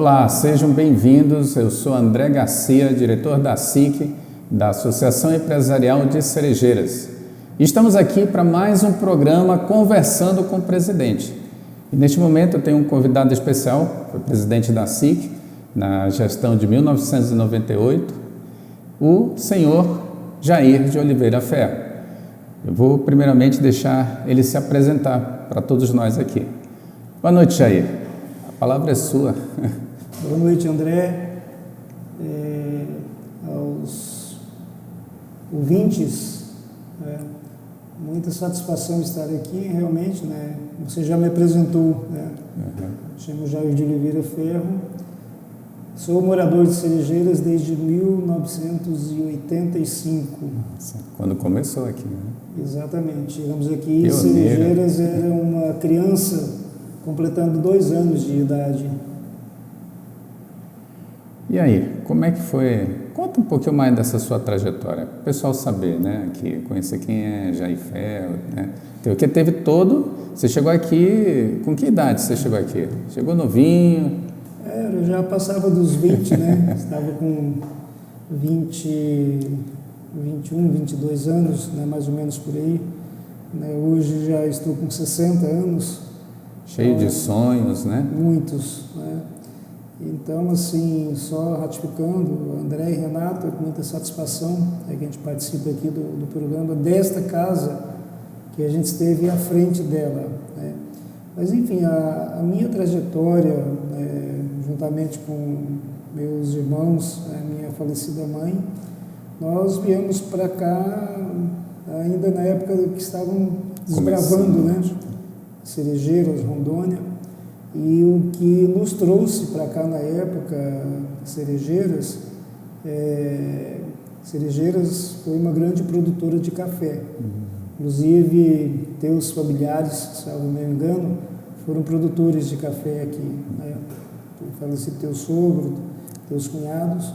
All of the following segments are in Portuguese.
Olá, sejam bem-vindos. Eu sou André Garcia, diretor da SIC, da Associação Empresarial de Cerejeiras. Estamos aqui para mais um programa Conversando com o Presidente. E neste momento eu tenho um convidado especial, foi presidente da SIC, na gestão de 1998, o senhor Jair de Oliveira Ferro. Eu vou primeiramente deixar ele se apresentar para todos nós aqui. Boa noite, Jair. A palavra é sua. Boa noite, André. Aos ouvintes, muita satisfação estar aqui, realmente, né? Você já me apresentou, né? Chamo Jair de Oliveira Ferro, sou morador de Cerejeiras desde 1985. Quando começou aqui, né? Exatamente, chegamos aqui, Pioneira. Cerejeiras era uma criança completando 2 anos de idade. E aí, como é que foi? Conta um pouquinho mais dessa sua trajetória, para o pessoal saber, né? Que conhecer quem é Jair Ferro, né? Porque teve todo... Você chegou aqui... Com que idade você chegou aqui? Chegou novinho? Eu já passava dos 20, né? Estava com 21, 22 anos, né? Mais ou menos por aí. Hoje já estou com 60 anos. Cheio de sonhos, né? Muitos, né? Então, assim, só ratificando, André e Renato, com muita satisfação que a gente participa aqui do programa, desta casa que a gente esteve à frente dela, né? Mas, enfim, a minha trajetória, juntamente com meus irmãos, a minha falecida mãe, nós viemos para cá ainda na época que estavam desbravando, né? Cerejeiras, Rondônia. E o que nos trouxe para cá na época, Cerejeiras, Cerejeiras foi uma grande produtora de café. Inclusive, teus familiares, se eu não me engano, foram produtores de café aqui, né? Falecido teu sogro, teus cunhados.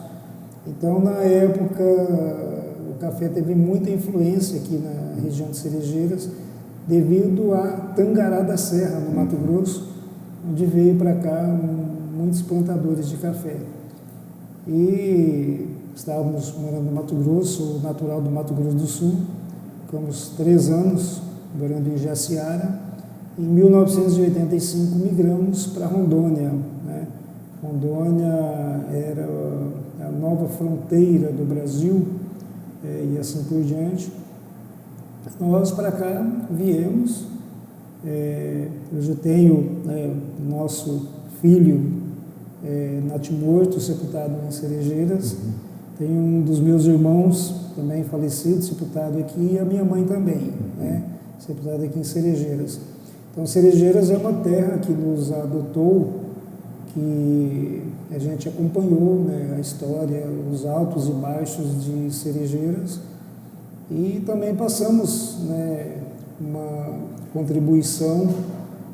Então, na época, o café teve muita influência aqui na região de Cerejeiras, devido a Tangará da Serra, no Mato Grosso, onde veio para cá muitos plantadores de café. E estávamos morando no Mato Grosso, sou natural do Mato Grosso do Sul, ficamos 3 anos morando em Jaciara. Em 1985 migramos para Rondônia, né? Rondônia era a nova fronteira do Brasil, e assim por diante. Nós para cá viemos. Hoje eu tenho nosso filho natimorto, sepultado em Cerejeiras. Tenho um dos meus irmãos também falecido, sepultado aqui, e a minha mãe também, né? Sepultada aqui em Cerejeiras. Então, Cerejeiras é uma terra que nos adotou, que a gente acompanhou, né, a história, os altos e baixos de Cerejeiras, e também passamos, né, uma contribuição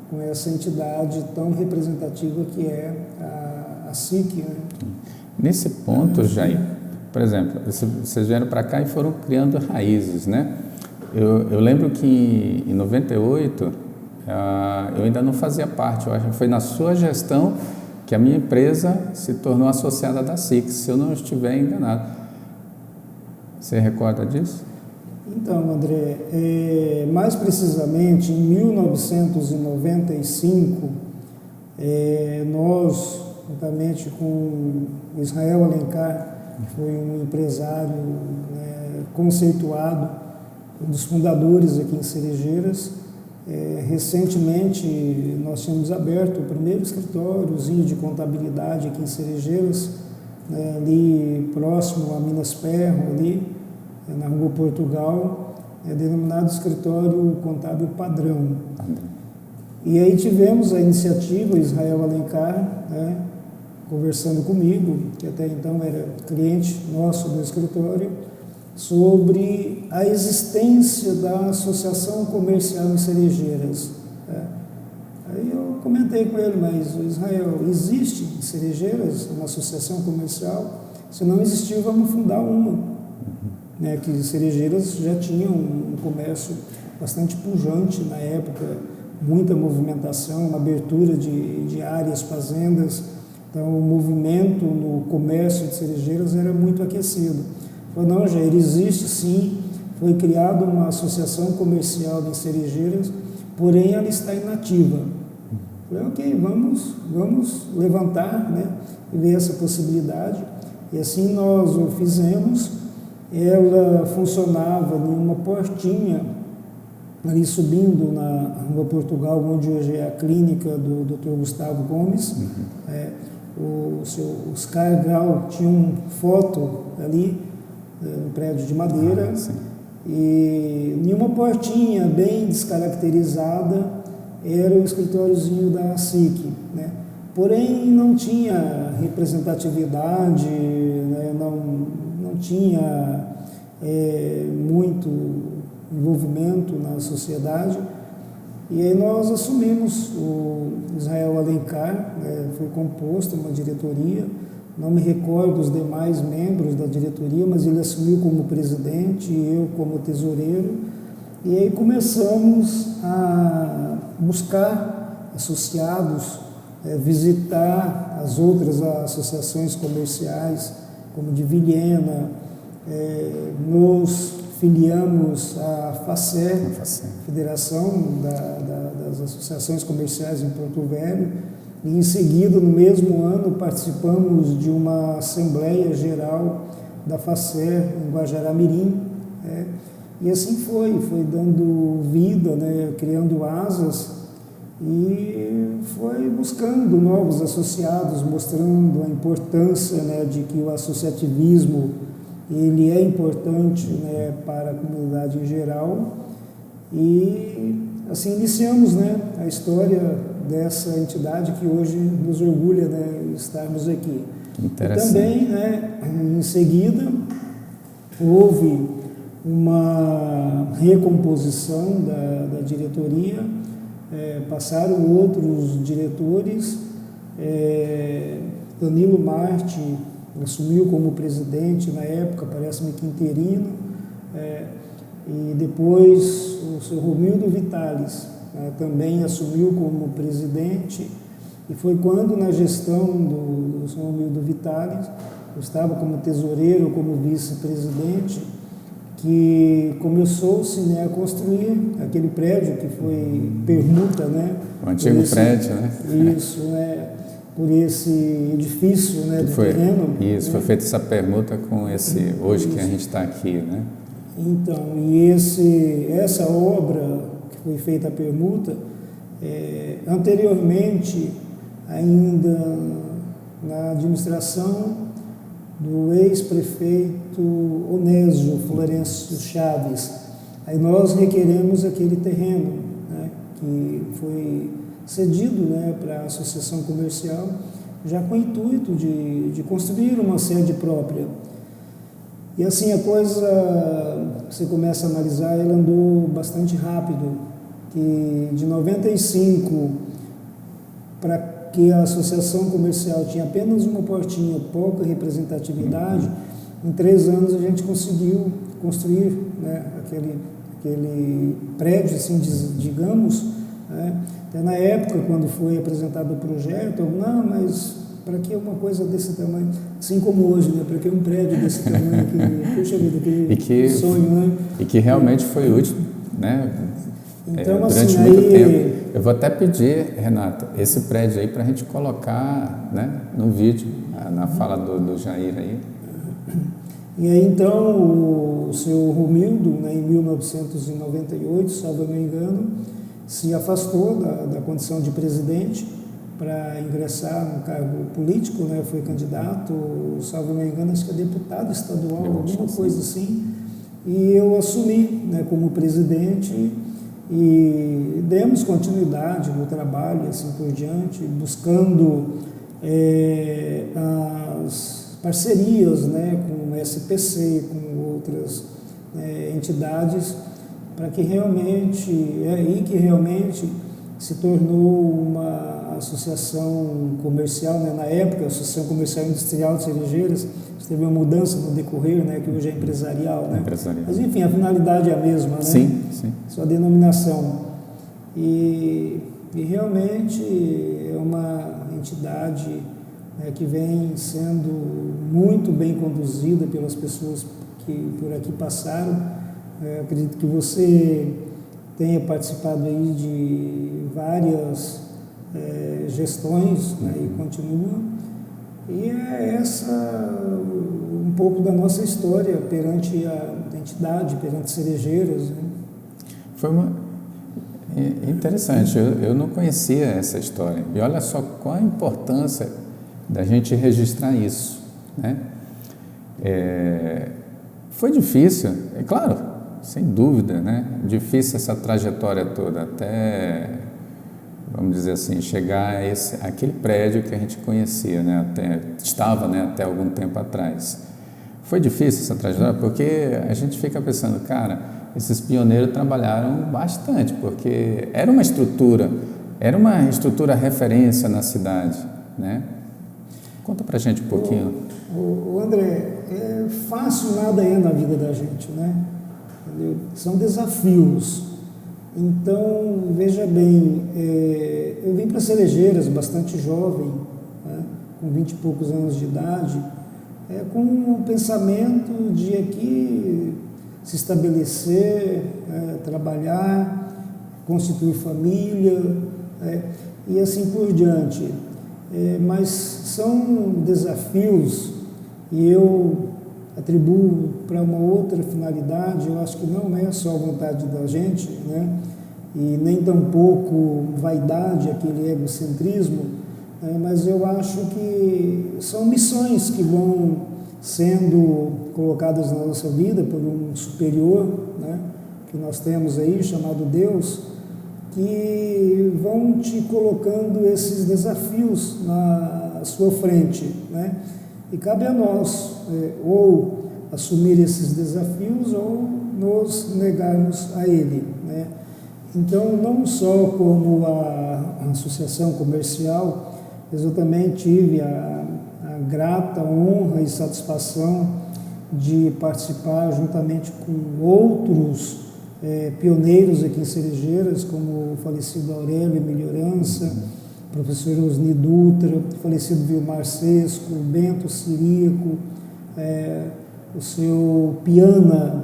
com essa entidade tão representativa que é a SIC, né? Nesse ponto, Jair, por exemplo, vocês vieram para cá e foram criando raízes, né? Eu lembro que em 98 eu ainda não fazia parte, eu acho que foi na sua gestão que a minha empresa se tornou associada da SIC, se eu não estiver enganado. Você recorda disso? Então, André, mais precisamente em 1995, nós, juntamente com Israel Alencar, que foi um empresário conceituado, um dos fundadores aqui em Cerejeiras, recentemente nós tínhamos aberto o primeiro escritóriozinho de contabilidade aqui em Cerejeiras, ali próximo a Minas Ferro, ali na Rua Portugal, denominado Escritório Contábil Padrão. E aí tivemos a iniciativa, Israel Alencar, né, conversando comigo, que até então era cliente nosso do escritório, sobre a existência da Associação Comercial em Cerejeiras. Aí eu comentei com ele, mas Israel, existe em Cerejeiras uma associação comercial? Se não existir, vamos fundar uma. Que Cerejeiras já tinha um comércio bastante pujante na época, muita movimentação, uma abertura de áreas, fazendas, Então, o movimento no comércio de cerejeiras era muito aquecido. Falei, não, Jair, existe sim, foi criada uma associação comercial de cerejeiras, porém ela está inativa. Falei, ok, vamos levantar, né, e ver essa possibilidade. E assim nós o fizemos. Ela funcionava em uma portinha ali subindo na Rua Portugal, onde hoje é a clínica do Dr. Gustavo Gomes. O seu Oscar Grau tinha uma foto ali, um prédio de madeira, e em uma portinha bem descaracterizada era o escritóriozinho da SIC, né? Porém não tinha representatividade, né? não tinha muito envolvimento na sociedade. E aí nós assumimos, o Israel Alencar, foi composta uma diretoria, não me recordo os demais membros da diretoria, mas ele assumiu como presidente e eu como tesoureiro. E aí começamos a buscar associados, visitar as outras associações comerciais, como de Vilhena, nos filiamos à FACER, Federação das Associações Comerciais em Porto Velho, e em seguida, no mesmo ano, participamos de uma Assembleia Geral da FACER em Guajará-Mirim, e assim foi dando vida, né, criando asas, e foi buscando novos associados, mostrando a importância, né, de que o associativismo ele é importante, né, para a comunidade em geral. E assim iniciamos, né, a história dessa entidade que hoje nos orgulha, né, estarmos aqui. E também, né, em seguida, houve uma recomposição da diretoria, passaram outros diretores, Danilo Marte assumiu como presidente na época, parece-me que interino, e depois o senhor Romildo Vitales também assumiu como presidente, e foi quando na gestão do senhor Romildo Vitales, eu estava como tesoureiro, como vice-presidente, que começou-se, né, a construir aquele prédio que foi permuta, né? O antigo prédio, né? Isso, por esse edifício, né, do terreno. Isso, foi feita essa permuta com esse, hoje que a gente está aqui, né? Então, e essa obra que foi feita a permuta, anteriormente, ainda na administração do ex-prefeito Onésio Florencio Chaves, aí nós requeremos aquele terreno, né, que foi cedido, né, para a associação comercial, já com o intuito de construir uma sede própria. E assim a coisa, você começa a analisar, ela andou bastante rápido, que de 95 para que a associação comercial tinha apenas uma portinha, pouca representatividade, em 3 anos a gente conseguiu construir, né, aquele prédio, assim, digamos, né. Até na época, quando foi apresentado o projeto, não, mas para que uma coisa desse tamanho, assim como hoje, né, para que um prédio desse tamanho, puxa vida, que sonho, né? E que realmente foi útil, né? Então, durante assim, muito tempo. Eu vou até pedir, Renata, esse prédio aí para a gente colocar, né, no vídeo, na fala do Jair aí. E aí, então, o senhor Romildo, né, em 1998, salvo eu me engano, se afastou da condição de presidente para ingressar no cargo político, né, foi candidato, salvo eu me engano, acho que é deputado estadual, alguma coisa assim, e eu assumi, né, como presidente. E demos continuidade no trabalho, assim por diante, buscando as parcerias, né, com o SPC, com outras entidades, para que realmente, se tornou uma associação comercial, né, na época, a Associação Comercial Industrial de Cerejeiras, teve uma mudança no decorrer, né, que hoje é empresarial, né? Mas enfim, a finalidade é a mesma, né? Sim. Só a denominação. E realmente é uma entidade né, que vem sendo muito bem conduzida pelas pessoas que por aqui passaram. Acredito que você tenha participado aí de várias gestões, né, e continua. E é essa um pouco da nossa história perante a entidade, perante Cerejeiras, né? Foi interessante, eu não conhecia essa história. E olha só qual a importância da gente registrar isso, né? Foi difícil, é claro, sem dúvida, né? Difícil essa trajetória toda, até, vamos dizer assim, chegar a aquele prédio que a gente conhecia, né? Estava, né? Até algum tempo atrás. Foi difícil essa trajetória, porque a gente fica pensando, cara, esses pioneiros trabalharam bastante, porque era uma estrutura referência na cidade, né? Conta pra gente um pouquinho. André, fácil nada é na vida da gente, né? Entendeu? São desafios. Então, veja bem, eu vim para Cerejeiras bastante jovem, né? Com 20 e poucos anos de idade, com o pensamento de aqui se estabelecer, trabalhar, constituir família, e assim por diante. Mas são desafios e eu atribuo para uma outra finalidade. Eu acho que não é só a vontade da gente, né? E nem tampouco vaidade, aquele egocentrismo, mas eu acho que são missões que vão sendo colocadas na nossa vida por um superior, né, que nós temos aí, chamado Deus, que vão te colocando esses desafios na sua frente, né? E cabe a nós ou assumir esses desafios ou nos negarmos a ele, né? Então, não só como a associação comercial, mas eu também tive a grata honra e satisfação de participar juntamente com outros pioneiros aqui em Cerejeiras, como o falecido Aurélio Melhorança, professor Osni Dutra, o falecido Vilmar Sesco, Bento Ciríaco, o seu Piana,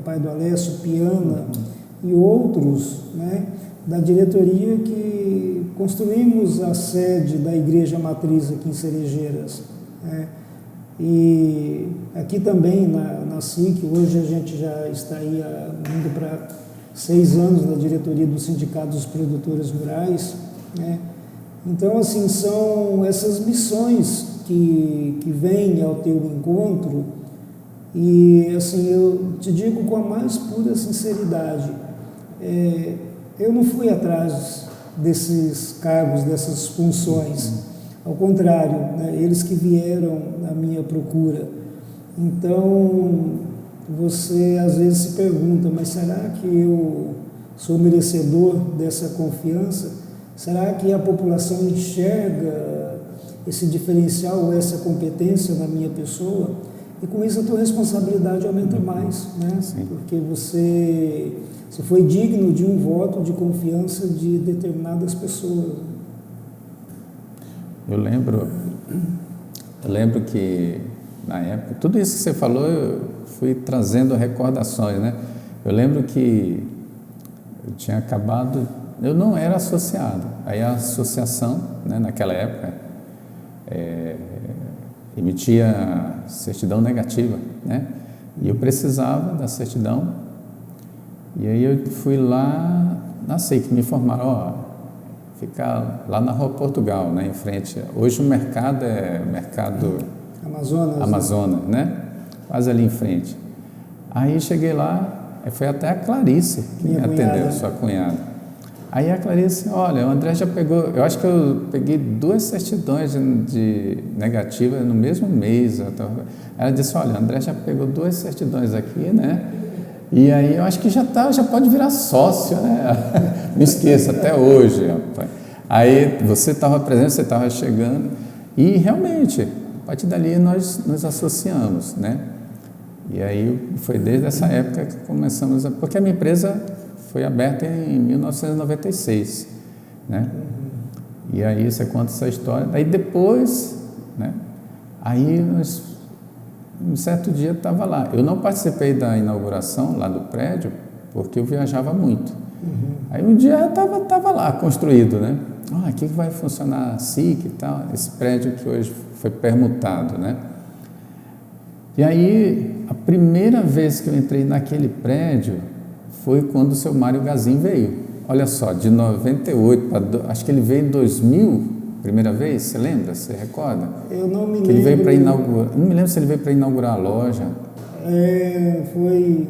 pai do Alessio Piana, e outros, né, da diretoria que construímos a sede da Igreja Matriz aqui em Cerejeiras. E aqui também na SIC, hoje a gente já está aí indo para 6 anos na diretoria do Sindicato dos Produtores Rurais, né? Então, assim, são essas missões que vêm ao teu encontro e, assim, eu te digo com a mais pura sinceridade, eu não fui atrás desses cargos, dessas funções. Ao contrário, né, eles que vieram à minha procura. Então, você às vezes se pergunta, mas será que eu sou merecedor dessa confiança? Será que a população enxerga esse diferencial ou essa competência na minha pessoa? E com isso a tua responsabilidade aumenta mais, né? Sim. Porque você foi digno de um voto de confiança de determinadas pessoas. Eu lembro que, na época, tudo isso que você falou, eu fui trazendo recordações, né? Eu lembro que eu tinha acabado, eu não era associado, aí a associação, né, naquela época, emitia certidão negativa, né? E eu precisava da certidão, e aí eu fui lá na SIC, me informaram, fica lá na Rua Portugal, né, em frente. Hoje o mercado é mercado Amazonas, né? Quase ali em frente. Aí cheguei lá, foi até a Clarice que me atendeu, sua cunhada. Aí a Clarice, olha, o André já pegou, eu acho que eu peguei 2 certidões de negativa no mesmo mês. Ela disse, olha, o André já pegou 2 certidões aqui, né? E aí eu acho que já pode virar sócio, né? Não esqueça, até hoje, rapaz. Aí você estava presente, você estava chegando, e realmente, a partir dali nós nos associamos, né? E aí foi desde essa época que começamos, porque a minha empresa foi aberta em 1996, né? E aí você conta essa história. Aí depois, né? Aí, um certo dia estava lá. Eu não participei da inauguração lá do prédio, porque eu viajava muito. Aí um dia estava lá, construído, né? Aqui vai funcionar a SIC e tal, esse prédio que hoje foi permutado, né? E aí, a primeira vez que eu entrei naquele prédio foi quando o seu Mário Gazin veio. Olha só, de 98 para... Acho que ele veio em 2000, primeira vez, você lembra? Você recorda? Eu não me que lembro. Ele veio para inaugurar... Não me lembro se ele veio para inaugurar a loja. Foi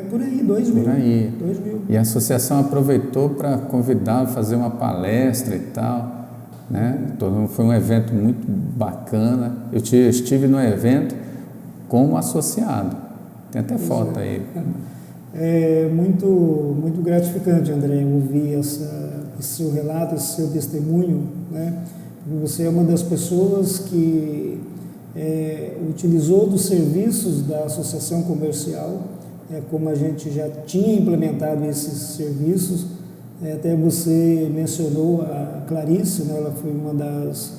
por aí, 2000. Por aí. 2000. E a associação aproveitou para convidá-lo a fazer uma palestra e tal, né? Então, foi um evento muito bacana. Eu estive no evento como associado. Tem até foto aí. É muito, muito gratificante, André, ouvir esse seu relato, esse seu testemunho, né? Você é uma das pessoas que utilizou dos serviços da associação comercial, como a gente já tinha implementado esses serviços. Até você mencionou a Clarice, né? Ela foi uma das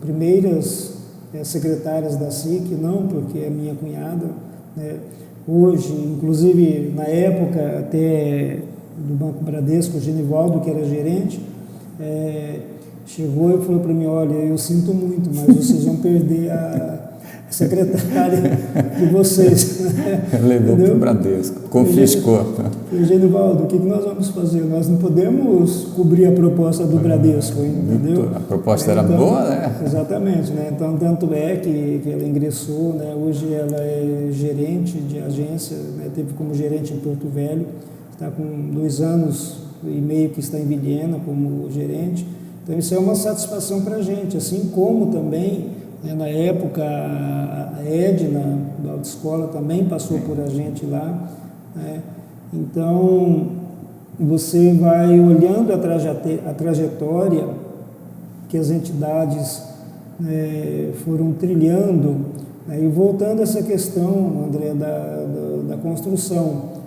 primeiras secretárias da SIC, não porque é minha cunhada, né? Hoje, inclusive na época até do Banco Bradesco, o Genivaldo, que era gerente, chegou e falou para mim: olha, eu sinto muito, mas vocês vão perder a secretária de vocês. Levou para o Bradesco, confiscou. E Genivaldo, o que nós vamos fazer? Nós não podemos cobrir a proposta do Bradesco, entendeu? A proposta era boa, né? Exatamente, né? Então, tanto é que ela ingressou, né? Hoje ela é gerente de agência, né? Teve como gerente em Porto Velho, está com 2 anos e meio que está em Vilhena como gerente. Então, isso é uma satisfação para a gente, assim como também, né, na época, a Edna, da autoescola, também passou por a gente lá, né? Então, você vai olhando a trajetória que as entidades foram trilhando, né? E voltando a essa questão, André, da construção.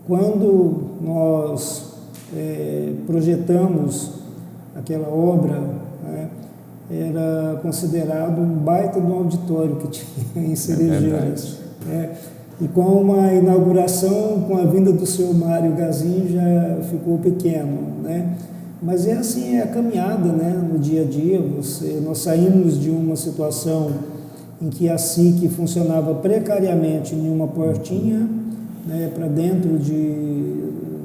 Quando nós projetamos aquela obra, né, era considerado um baita de um auditório que tinha em Cerejeiras. E com uma inauguração, com a vinda do seu Mário Gazin, já ficou pequeno, né? Mas é assim, é a caminhada, né? No dia a dia. Nós saímos de uma situação em que a SIC funcionava precariamente em uma portinha, né, para dentro de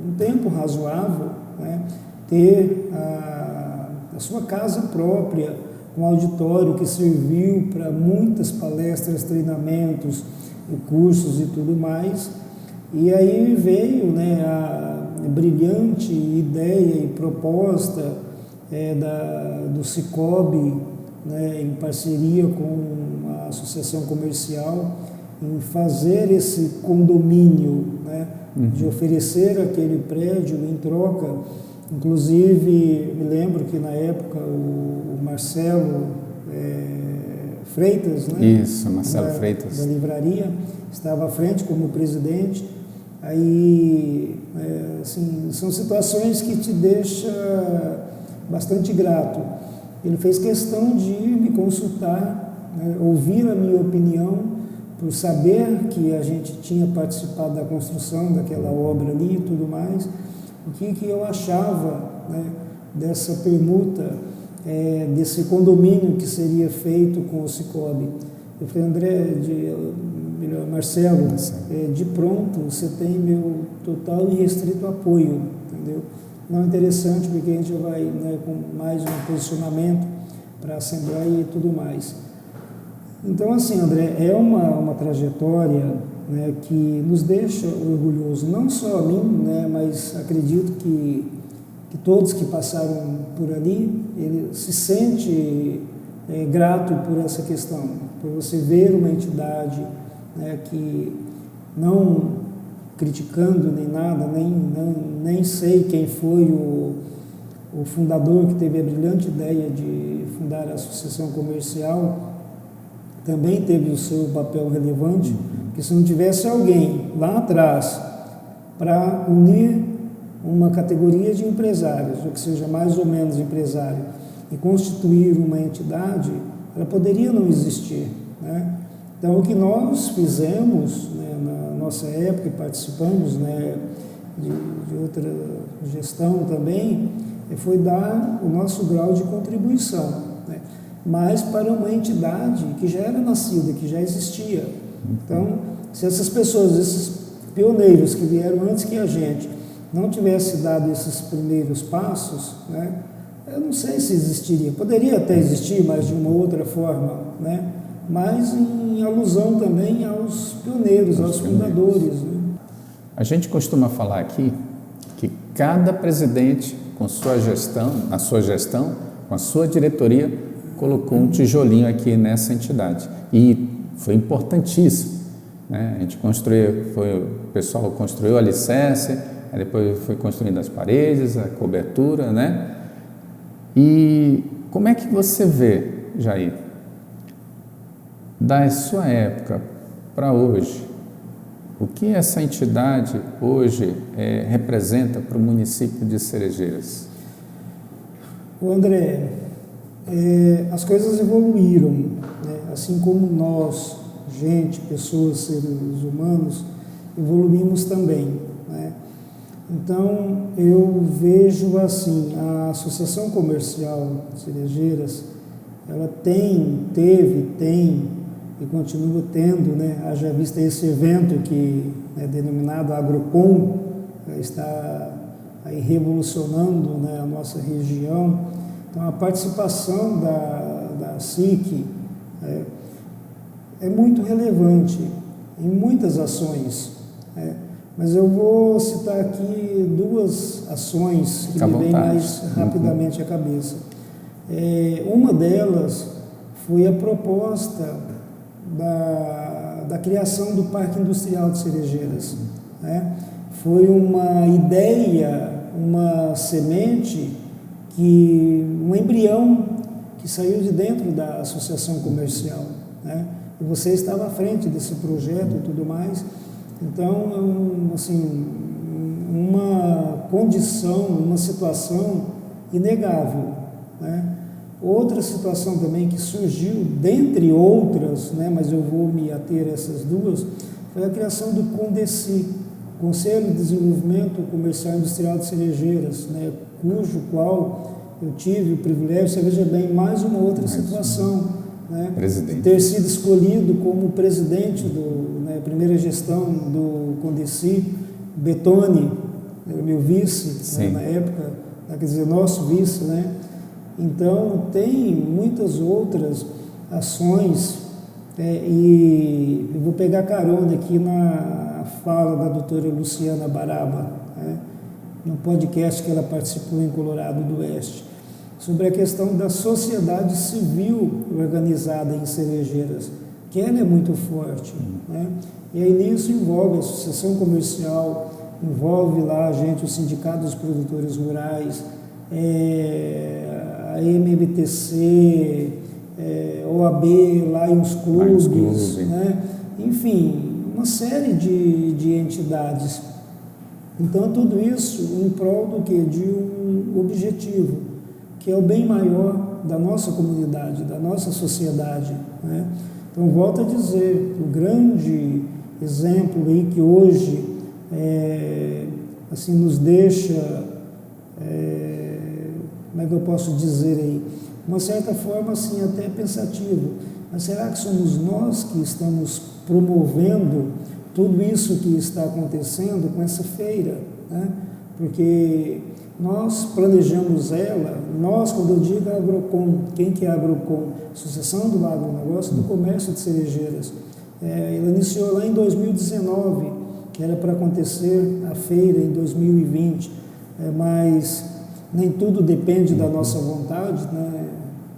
um tempo razoável, né, ter a sua casa própria, um auditório que serviu para muitas palestras, treinamentos, cursos e tudo mais. E aí veio, né, a brilhante ideia e proposta do Cicobi, né, em parceria com a Associação Comercial, em fazer esse condomínio, né, de oferecer aquele prédio em troca. Inclusive, me lembro que na época o Marcelo Freitas, né? Isso, Marcelo Freitas. Da livraria, estava à frente como presidente. Aí, assim, são situações que te deixam bastante grato. Ele fez questão de me consultar, né, ouvir a minha opinião, por saber que a gente tinha participado da construção daquela obra ali e tudo mais, o que eu achava, né, dessa permuta, desse condomínio que seria feito com o Cicobi. Eu falei: André, Marcelo, de pronto você tem meu total e restrito apoio, entendeu? Não é interessante, porque a gente vai, né, com mais um posicionamento para a Assembleia e tudo mais. Então, assim, André, é uma trajetória, né, que nos deixa orgulhosos, não só a mim, né, mas acredito que todos que passaram por ali, ele se sente grato por essa questão, por você ver uma entidade, né, que não criticando nem nada, nem sei quem foi o fundador que teve a brilhante ideia de fundar a Associação Comercial, também teve o seu papel relevante, porque se não tivesse alguém lá atrás para unir uma categoria de empresários, ou que seja mais ou menos empresário, e constituir uma entidade, ela poderia não existir, né? Então, o que nós fizemos, né, na nossa época, e participamos, né, de outra gestão também, foi dar o nosso grau de contribuição, né, mas para uma entidade que já era nascida, que já existia. Então, se essas pessoas, esses pioneiros que vieram antes que a gente, não tivessem dado esses primeiros passos, né, eu não sei se existiria. Poderia até existir, mas de uma outra forma, né, mas em alusão também aos pioneiros, aos fundadores, né. A gente costuma falar aqui que cada presidente, com sua gestão, na sua gestão, com a sua diretoria, colocou um tijolinho aqui nessa entidade. E foi importantíssimo, né? A gente construiu, o pessoal construiu o alicerce, aí depois foi construindo as paredes, a cobertura, né? E como é que você vê, Jair, da sua época para hoje, o que essa entidade hoje representa para o município de Cerejeiras? O André, as coisas evoluíram, né? Assim como nós, gente, pessoas, seres humanos, evoluímos também, né? Então, eu vejo assim, a Associação Comercial Cerejeiras, ela teve e continua tendo, né, haja vista esse evento que é denominado Agrocom, está aí revolucionando, né, a nossa região. Então, a participação da SIC é muito relevante em muitas ações, né? Mas eu vou citar aqui duas ações que me vêm mais rapidamente à cabeça. Uma delas foi a proposta da criação do Parque Industrial de Cerejeiras, né? Foi uma ideia, uma semente, um embrião que saiu de dentro da associação comercial, né? E você estava à frente desse projeto e tudo mais. Então, assim, uma condição, uma situação inegável, né? Outra situação também que surgiu, dentre outras, né, mas eu vou me ater a essas duas, foi a criação do CONDECI, Conselho de Desenvolvimento Comercial e Industrial de Cerejeiras, né, qual eu tive o privilégio, você veja bem, mais uma outra situação, né, de ter sido escolhido como presidente primeira gestão do CONDECI, Betoni, meu vice, né, na época, quer dizer, nosso vice, né? Então, tem muitas outras ações, e eu vou pegar carona aqui na fala da doutora Luciana Baraba, né, no podcast que ela participou em Colorado do Oeste, sobre a questão da sociedade civil organizada em Cerejeiras, que ela é muito forte, né? E aí nisso envolve a associação comercial, envolve lá os sindicatos dos produtores rurais, a MMTC, OAB lá em uns clubes, né? Enfim, uma série de entidades. Então tudo isso em prol do quê? De um objetivo, que é o bem maior da nossa comunidade, da nossa sociedade, né? Então volto a dizer, o grande exemplo aí que hoje assim nos deixa, como é que eu posso dizer aí, uma certa forma assim até pensativo, mas será que somos nós que estamos promovendo tudo isso que está acontecendo com essa feira, né? Porque nós planejamos ela, quando eu digo Agrocom, quem que é a Agrocom? Associação do Agronegócio e do Comércio de Cerejeiras. Ela iniciou lá em 2019, que era para acontecer a feira em 2020, mas nem tudo depende da nossa vontade, né?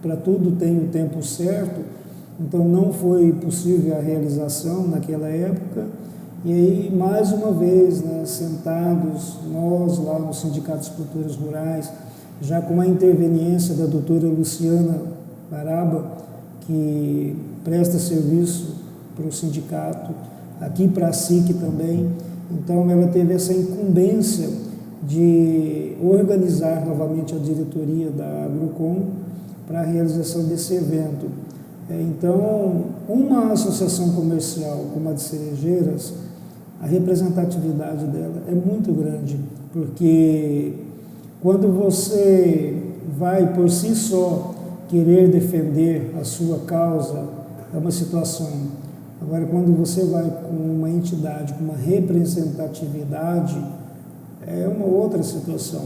Para tudo tem o tempo certo, então não foi possível a realização naquela época. E aí, mais uma vez, né, sentados, nós lá no Sindicato dos Produtores Rurais, já com a interveniência da doutora Luciana Baraba, que presta serviço para o sindicato, aqui para a SIC também. Então, ela teve essa incumbência de organizar novamente a diretoria da Agrocom para a realização desse evento. Então, uma associação comercial como a de Cerejeiras, a representatividade dela é muito grande, porque quando você vai por si só querer defender a sua causa, é uma situação. Agora, quando você vai com uma entidade, com uma representatividade, é uma outra situação.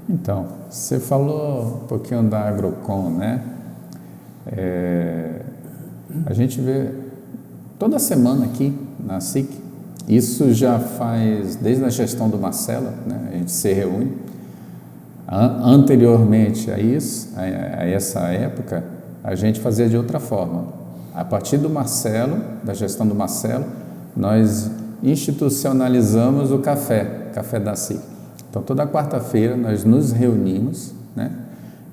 Então, você falou um pouquinho da Agrocom, né? A gente vê toda semana aqui na SIC, isso já faz desde a gestão do Marcelo, né? A gente se reúne. Anteriormente a isso, a essa época, a gente fazia de outra forma. A partir do Marcelo, da gestão do Marcelo, nós institucionalizamos o café da SIC. Então, toda quarta-feira nós nos reunimos, né?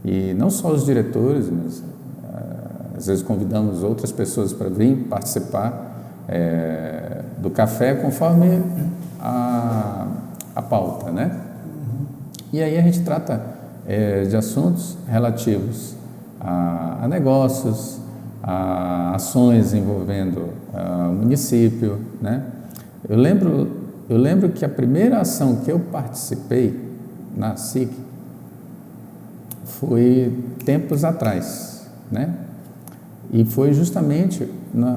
E não só os diretores, mas às vezes convidamos outras pessoas para vir participar do café conforme a pauta, né? E aí a gente trata de assuntos relativos a negócios, a ações envolvendo o município, né? Eu lembro que a primeira ação que eu participei na SIC foi tempos atrás, né? E foi justamente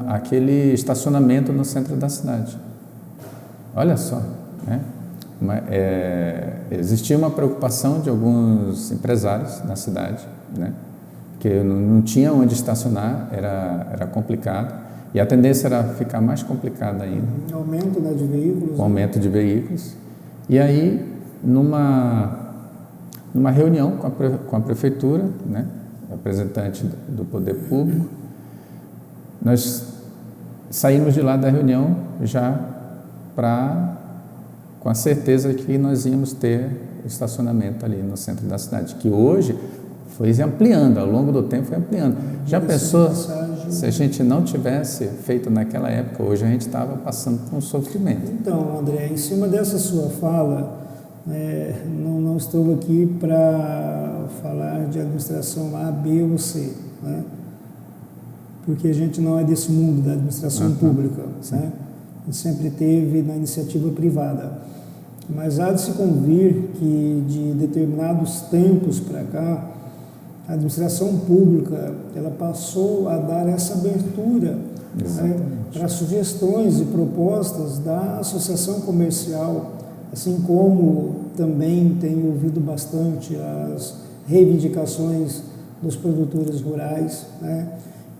aquele estacionamento no centro da cidade. Olha só, né? Existia uma preocupação de alguns empresários na cidade, né? Que não tinha onde estacionar, era complicado. E a tendência era ficar mais complicada ainda. Aumento, né, de veículos. Com aumento de veículos. E aí, numa reunião com a prefeitura, né, representante do poder público, nós saímos de lá da reunião já com a certeza que nós íamos ter estacionamento ali no centro da cidade, que hoje foi ampliando, ao longo do tempo foi ampliando. Já pensou se a gente não tivesse feito naquela época, hoje a gente estava passando por um sofrimento. Então, André, em cima dessa sua fala, não estou aqui para falar de administração A, B ou C, né? Porque a gente não é desse mundo da administração pública, né? A gente sempre teve na iniciativa privada. Mas há de se convir que de determinados tempos para cá, a administração pública ela passou a dar essa abertura, né, para sugestões e propostas da associação comercial, assim como também tenho ouvido bastante as reivindicações dos produtores rurais, né?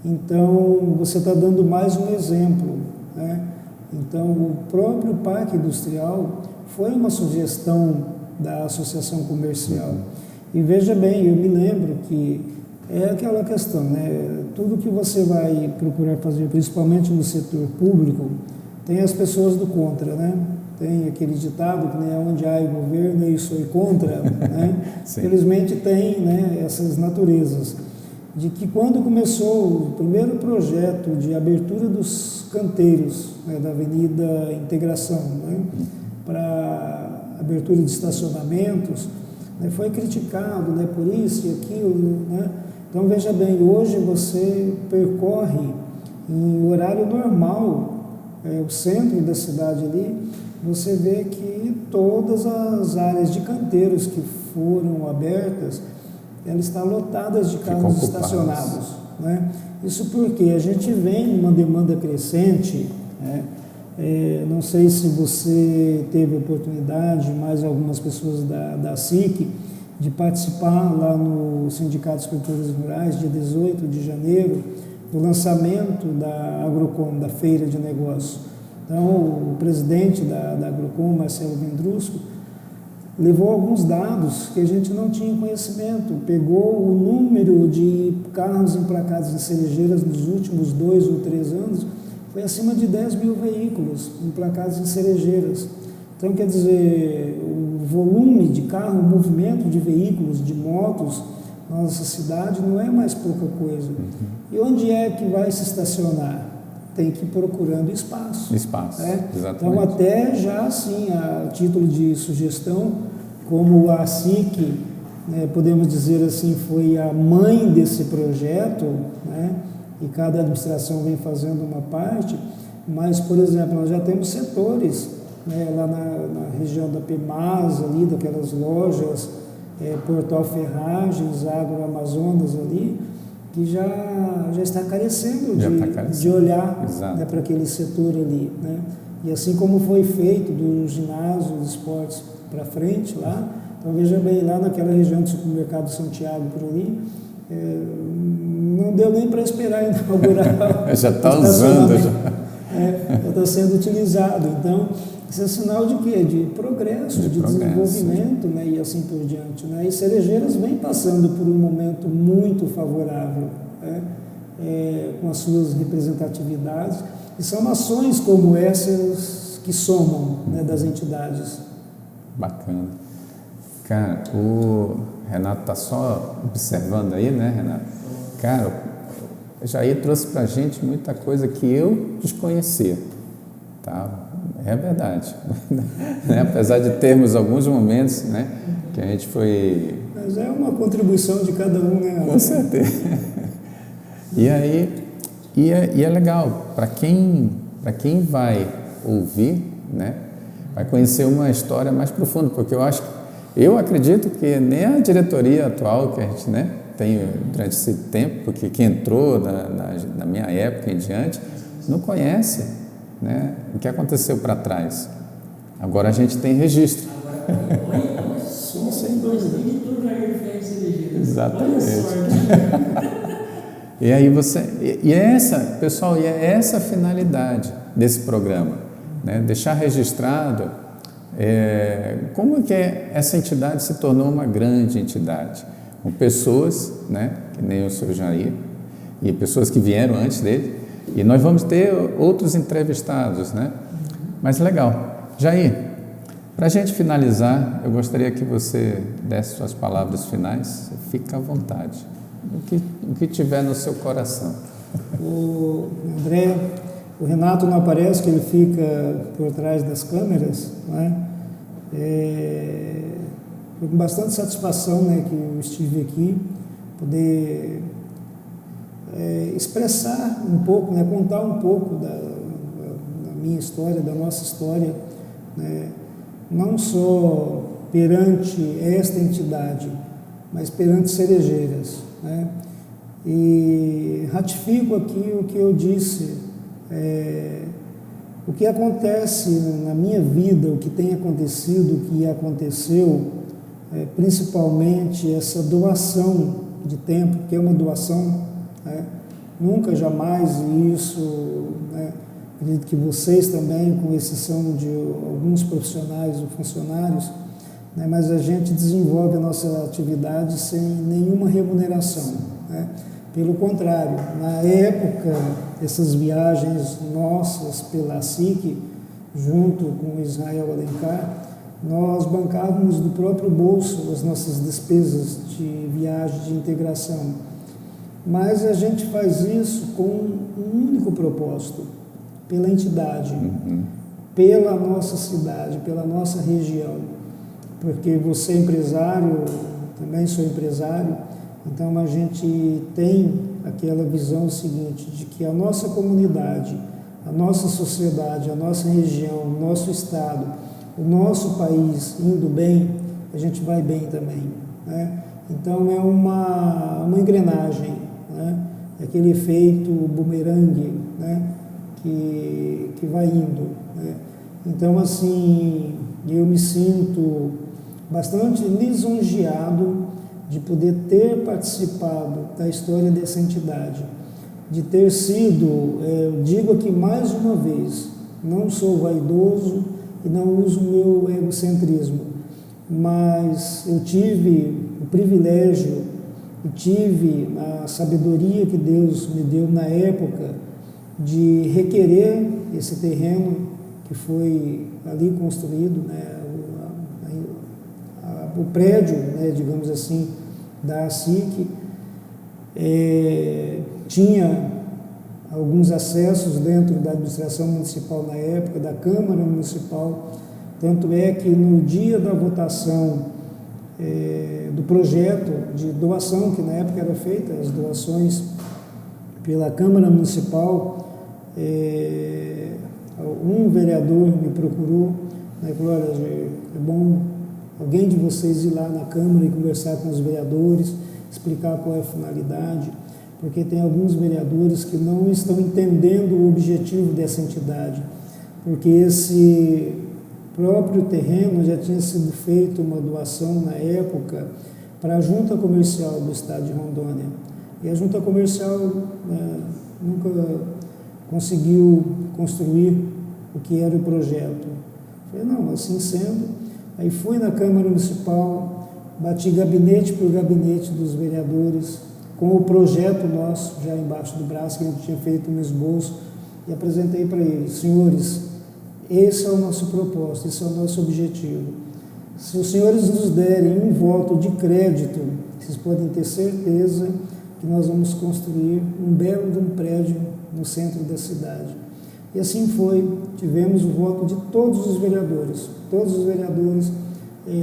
Então, você está dando mais um exemplo, né? Então, o próprio parque industrial foi uma sugestão da associação comercial. E veja bem, eu me lembro que é aquela questão, né? Tudo que você vai procurar fazer, principalmente no setor público, tem as pessoas do contra, né? Tem aquele ditado que nem onde há governo eu sou contra, né? Felizmente tem, né, essas naturezas. De que quando começou o primeiro projeto de abertura dos canteiros, né, da Avenida Integração, né, para abertura de estacionamentos, né, foi criticado, né, por isso e aquilo, né? Então veja bem, hoje você percorre em horário normal o centro da cidade ali, você vê que todas as áreas de canteiros que foram abertas, elas estão lotadas de carros estacionados, né? Isso porque a gente vem numa demanda crescente, né? Não sei se você teve oportunidade, mais algumas pessoas da SIC, de participar lá no Sindicato dos Produtores Rurais, dia 18 de janeiro, do lançamento da Agrocom, da Feira de Negócios. Então, o presidente da Agrocom, Marcelo Vendrusco, levou alguns dados que a gente não tinha conhecimento, pegou o número de carros emplacados em Cerejeiras nos últimos 2 ou 3 anos, foi acima de 10 mil veículos emplacados em Cerejeiras. Então, quer dizer, o volume de carro, o movimento de veículos, de motos na nossa cidade não é mais pouca coisa. E onde é que vai se estacionar? Tem que ir procurando espaço. Espaço, exatamente. Então, até já, assim, a título de sugestão, como a SIC podemos dizer assim, foi a mãe desse projeto, né? E cada administração vem fazendo uma parte, mas, por exemplo, nós já temos setores, né, lá na região da PEMAS, ali, daquelas lojas, Portal Ferragens, Agroamazonas ali, que já está carecendo de olhar, né, para aquele setor ali, né? E assim como foi feito do ginásio de esportes para frente lá, então veja bem, lá naquela região do supermercado Santiago por ali, não deu nem para esperar inaugurar. Já está usando. Já está sendo utilizado. Então, isso é sinal de quê? De progresso, de desenvolvimento, né? E assim por diante. Né? E Cerejeiras vem passando por um momento muito favorável, né? Com as suas representatividades. E são ações como essas que somam, né, das entidades. Bacana. Cara, o Renato está só observando aí, né, Renato? Cara, o Jair trouxe para a gente muita coisa que eu desconhecia, tá? É verdade. Né? Apesar de termos alguns momentos, né, que a gente foi... Mas é uma contribuição de cada um, né? Com certeza. E aí, é legal, para quem vai ouvir, né, vai conhecer uma história mais profunda, porque eu acredito que nem a diretoria atual que a gente, né, tem durante esse tempo, porque quem entrou na minha época em diante, não conhece, né, o que aconteceu para trás. Agora a gente tem registro. Sim, sem dúvida. Exatamente. E aí pessoal, é essa a finalidade desse programa, né? Deixar registrado como que essa entidade se tornou uma grande entidade, com pessoas, né, que nem o seu Jair, e pessoas que vieram antes dele, e nós vamos ter outros entrevistados, né? Mas legal. Jair, para a gente finalizar, eu gostaria que você desse suas palavras finais, fica à vontade. O que tiver no seu coração. O André, o Renato não aparece, que ele fica por trás das câmeras, né? Foi com bastante satisfação, né, que eu estive aqui, poder expressar um pouco, né, contar um pouco da minha história, da nossa história, né, não só perante esta entidade, mas perante Cerejeiras, né? E ratifico aqui o que eu disse, o que acontece na minha vida, o que tem acontecido, o que aconteceu, principalmente essa doação de tempo, que é uma doação, né? Nunca, jamais, e isso, né, acredito que vocês também, com exceção de alguns profissionais ou funcionários, né, mas a gente desenvolve a nossa atividade sem nenhuma remuneração, né? Pelo contrário, na época, essas viagens nossas pela SIC, junto com o Israel Alencar, nós bancávamos do próprio bolso as nossas despesas de viagem de integração. Mas a gente faz isso com um único propósito, pela entidade, pela nossa cidade, pela nossa região. Porque você é empresário, também sou empresário, então a gente tem aquela visão seguinte, de que a nossa comunidade, a nossa sociedade, a nossa região, o nosso estado, o nosso país indo bem, a gente vai bem também, né? Então é uma engrenagem, né? É aquele efeito bumerangue, né, que vai indo, né? Então, assim, eu me sinto bastante lisonjeado de poder ter participado da história dessa entidade, de ter sido, eu digo aqui mais uma vez, não sou vaidoso e não uso o meu egocentrismo, mas eu tive o privilégio e tive a sabedoria que Deus me deu na época de requerer esse terreno que foi ali construído, né, o prédio, né, digamos assim, da SIC, tinha alguns acessos dentro da administração municipal na época, da Câmara Municipal, tanto é que no dia da votação do projeto de doação, que na época era feita, as doações pela Câmara Municipal. Um vereador me procurou, né, falou: olha, é bom alguém de vocês ir lá na Câmara e conversar com os vereadores, explicar qual é a finalidade, porque tem alguns vereadores que não estão entendendo o objetivo dessa entidade, porque esse próprio terreno já tinha sido feito uma doação na época para a Junta Comercial do Estado de Rondônia, e a Junta Comercial nunca conseguiu construir o que era o projeto. Falei: não, assim sendo, aí fui na Câmara Municipal, bati gabinete por gabinete dos vereadores, com o projeto nosso já embaixo do braço, que a gente tinha feito um esboço, e apresentei para eles: senhores, esse é o nosso propósito, esse é o nosso objetivo. Se os senhores nos derem um voto de crédito, vocês podem ter certeza que nós vamos construir um belo de um prédio no centro da cidade. E assim foi, tivemos o voto de todos os vereadores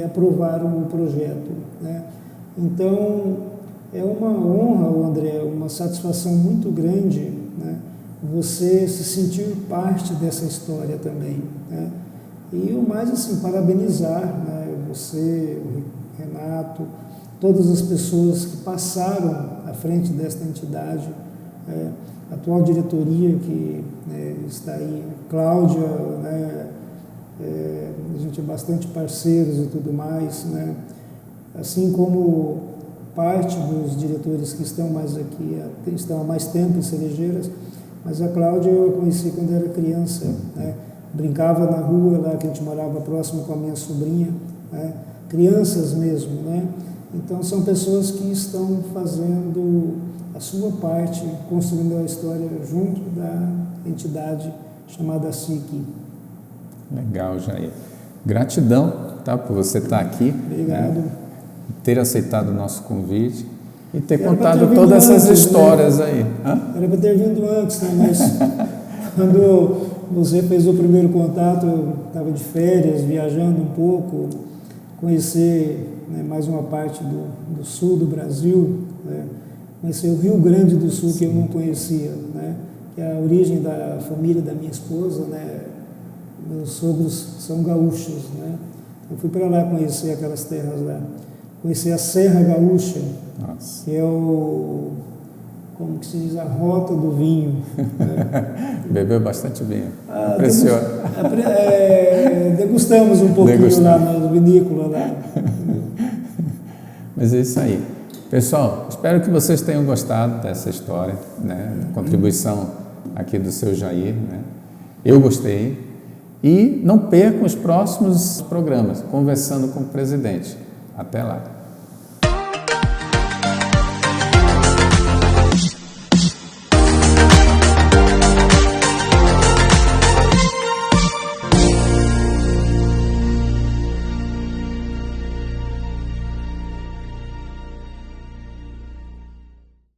aprovaram o projeto, né? Então, é uma honra, André, uma satisfação muito grande, né, você se sentir parte dessa história também, né? E o mais, assim, parabenizar, né, você, o Renato, todas as pessoas que passaram à frente desta entidade, a atual diretoria que está aí, Cláudia, né, a gente é bastante parceiros e tudo mais, né, assim como parte dos diretores que estão mais aqui, estão há mais tempo em Cerejeiras, mas a Cláudia eu conheci quando era criança, né, brincava na rua lá, que a gente morava próximo com a minha sobrinha, né, crianças mesmo, né, então são pessoas que estão fazendo a sua parte, construindo a história junto da entidade chamada SIC. Legal, Jair. Gratidão, tá, por você estar aqui. Obrigado. Né, ter aceitado o nosso convite e ter contado todas essas histórias, né, aí. Era para ter vindo antes, né, mas quando você fez o primeiro contato, eu estava de férias, viajando um pouco, conhecer, né, mais uma parte do sul do Brasil, né, conhecer o Rio Grande do Sul, que eu não conhecia, né, que é a origem da família da minha esposa, né, meus sogros são gaúchos, né, eu fui para lá conhecer aquelas terras lá, conhecer a Serra Gaúcha. Nossa. Que é como que se diz, a rota do vinho, né? Bebeu bastante vinho. Degustamos um pouquinho lá na vinícola lá. Mas é isso aí. Pessoal, espero que vocês tenham gostado dessa história, né? Contribuição aqui do seu Jair, né? Eu gostei. E não percam os próximos programas, Conversando com o Presidente. Até lá.